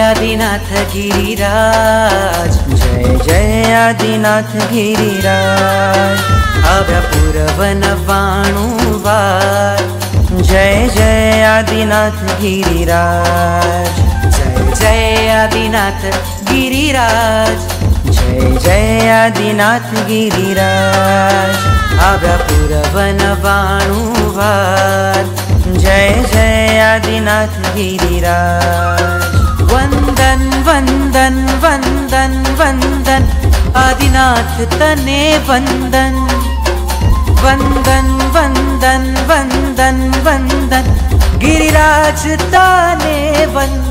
आदिनाथ गिरिराज, जय जय आदिनाथ गिरिराज। आव्या पुरवन 92 वार, जय जय आदिनाथ गिरिराज। जय जय आदिनाथ गिरिराज, जय जय आदिनाथ गिरिराज। आव्या पुरवन 92 वार, जय जय आदिनाथ गिरिराज। वंदन वंदन वंदन वंदन आदिनाथ तने वंदन, वंदन वंदन वंदन वंदन गिरिराज तने वंदन।